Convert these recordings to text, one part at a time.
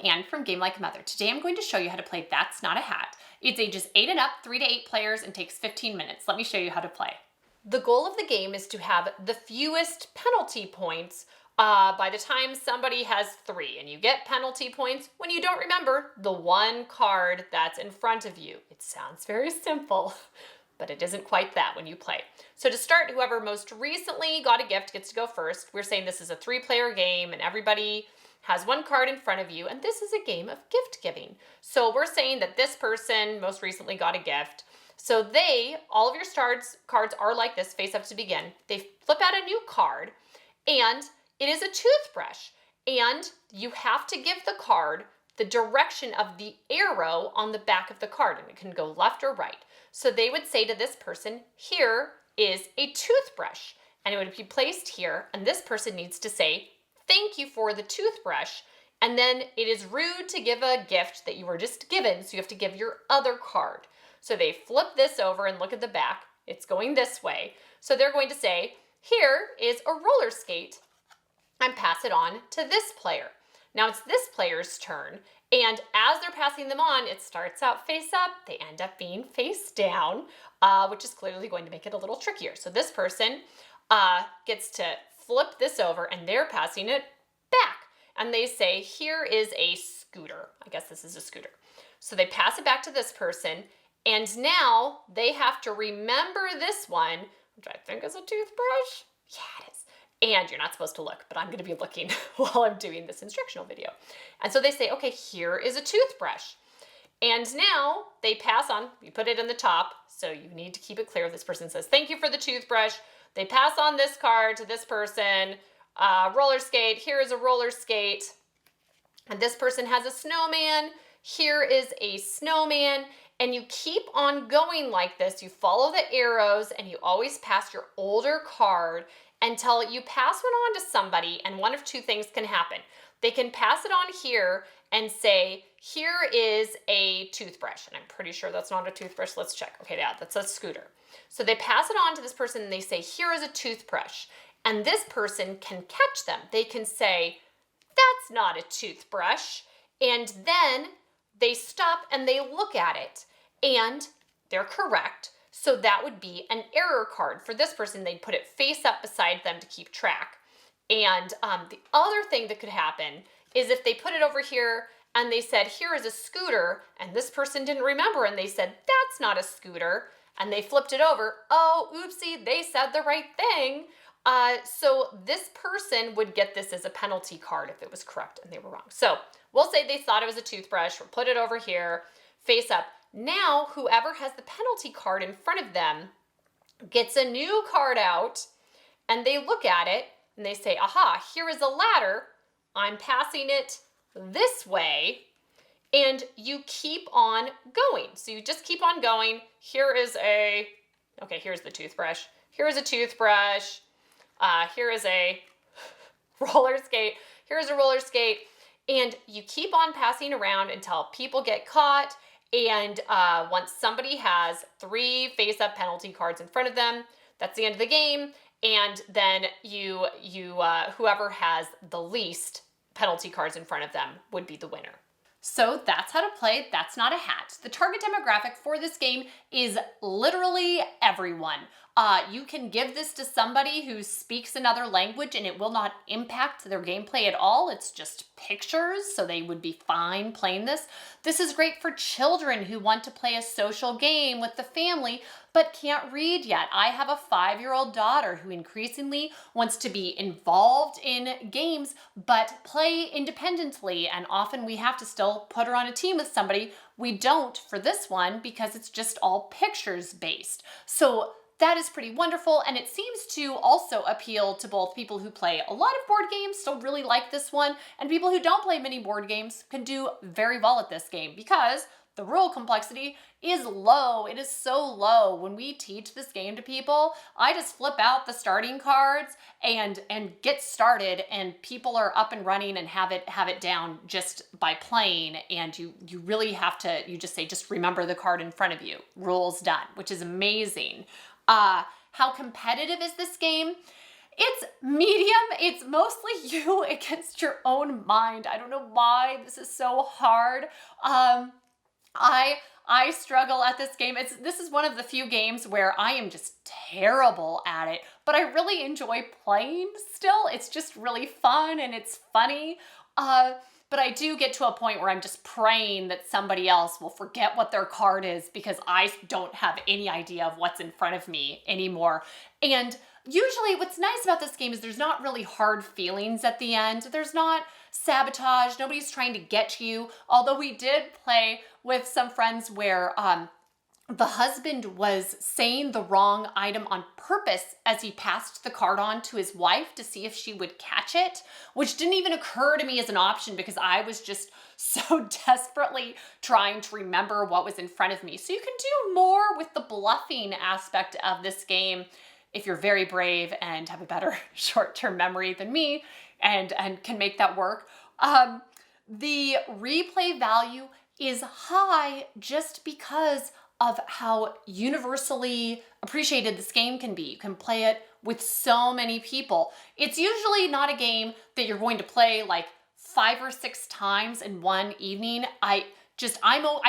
Anne from Game Like a Mother. Today I'm going to show you how to play That's Not a Hat. It's ages 8 and up, 3 to 8 players, and takes 15 minutes. Let me show you how to play. The goal of the game is to have the fewest penalty points by the time somebody has 3, and you get penalty points when you don't remember the one card that's in front of you. It sounds very simple, but it isn't quite that when you play. So to start, whoever most recently got a gift gets to go first. We're saying this is a 3-player game and everybody has one card in front of you, and this is a game of gift giving. So we're saying that this person most recently got a gift. So all of your cards are like this, face up to begin. They flip out a new card, and it is a toothbrush. And you have to give the card the direction of the arrow on the back of the card, and it can go left or right. So they would say to this person, here is a toothbrush, and it would be placed here, and this person needs to say, thank you for the toothbrush. And then it is rude to give a gift that you were just given, so you have to give your other card. So they flip this over and look at the back. It's going this way. So they're going to say, here is a roller skate, and pass it on to this player. Now it's this player's turn, and as they're passing them on, it starts out face up, they end up being face down, which is clearly going to make it a little trickier. So this person gets to flip this over, and they're passing it back. And they say, here is a scooter. I guess this is a scooter. So they pass it back to this person, and now they have to remember this one, which I think is a toothbrush. Yeah, it is. And you're not supposed to look, but I'm going to be looking while I'm doing this instructional video. And so they say, okay, here is a toothbrush. And now they pass on, you put it in the top, so you need to keep it clear. This person says, thank you for the toothbrush. They pass on this card to this person, roller skate, here is a roller skate. And this person has a snowman, here is a snowman. And you keep on going like this. You follow the arrows and you always pass your older card until you pass one on to somebody, and one of two things can happen. They can pass it on here and say, here is a toothbrush. And I'm pretty sure that's not a toothbrush. Let's check. Okay, yeah, that's a scooter. So they pass it on to this person and they say, here is a toothbrush. And this person can catch them. They can say, that's not a toothbrush. And then they stop and they look at it and they're correct. So that would be an error card. For this person, they'd put it face up beside them to keep track. And the other thing that could happen is if they put it over here and they said, here is a scooter, and this person didn't remember and they said, that's not a scooter, and they flipped it over, oh, oopsie, they said the right thing. So this person would get this as a penalty card if it was correct and they were wrong. So we'll say they thought it was a toothbrush, we'll put it over here, face up. Now, whoever has the penalty card in front of them gets a new card out, and they look at it and they say, aha, here is a ladder. I'm passing it this way. And you keep on going. So you just keep on going. Here's the toothbrush. Here's a toothbrush. Here is a roller skate. Here's a roller skate. And you keep on passing around until people get caught. And once somebody has 3 face-up penalty cards in front of them, that's the end of the game. And then whoever has the least penalty cards in front of them would be the winner. So that's how to play That's Not a Hat. The target demographic for this game is literally everyone. You can give this to somebody who speaks another language and it will not impact their gameplay at all. It's just pictures, so they would be fine playing this. This is great for children who want to play a social game with the family but can't read yet. I have a 5-year-old daughter who increasingly wants to be involved in games but play independently, and often we have to still put her on a team with somebody. We don't for this one because it's just all pictures based. So that is pretty wonderful, and it seems to also appeal to both people who play a lot of board games, still really like this one, and people who don't play many board games can do very well at this game because the rule complexity is low. It is so low. When we teach this game to people, I just flip out the starting cards and get started, and people are up and running and have it down just by playing. And you really have to, you just say, just remember the card in front of you. Rules done, which is amazing. How competitive is this game? It's medium. It's mostly you against your own mind. I don't know why this is so hard. I struggle at this game. This is one of the few games where I am just terrible at it, but I really enjoy playing still. It's just really fun and it's funny. But I do get to a point where I'm just praying that somebody else will forget what their card is because I don't have any idea of what's in front of me anymore. And usually what's nice about this game is there's not really hard feelings at the end. There's not sabotage. Nobody's trying to get you. Although we did play with some friends where the husband was saying the wrong item on purpose as he passed the card on to his wife to see if she would catch it, which didn't even occur to me as an option because I was just so desperately trying to remember what was in front of me. So you can do more with the bluffing aspect of this game if you're very brave and have a better short-term memory than me and can make that work. The replay value is high just because of how universally appreciated this game can be. You can play it with so many people. It's usually not a game that you're going to play like 5 or 6 times in one evening. I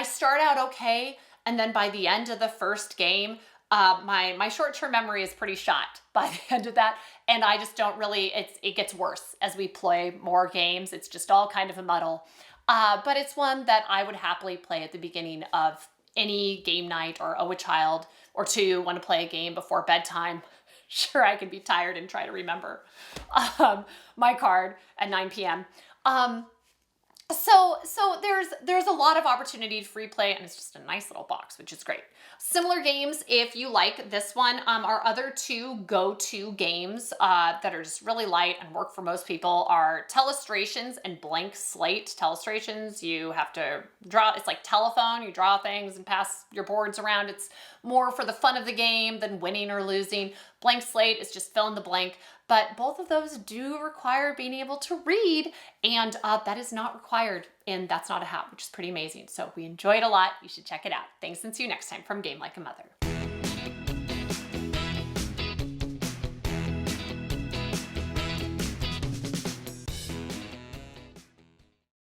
start out okay, and then by the end of the first game, my short-term memory is pretty shot by the end of that, and I just don't really, it gets worse as we play more games. It's just all kind of a muddle. But it's one that I would happily play at the beginning of any game night, or a child or two want to play a game before bedtime. Sure, I can be tired and try to remember my card at 9 p.m. So there's a lot of opportunity to free play, and it's just a nice little box, which is great. Similar games, if you like this one, our other 2 go-to games that are just really light and work for most people are Telestrations and Blank Slate. Telestrations, you have to draw, it's like telephone, you draw things and pass your boards around. It's more for the fun of the game than winning or losing. Blank Slate is just fill in the blank. But both of those do require being able to read, and that is not required in That's Not a Hat, which is pretty amazing. So we enjoy it a lot. You should check it out. Thanks, and see you next time from Game Like a Mother.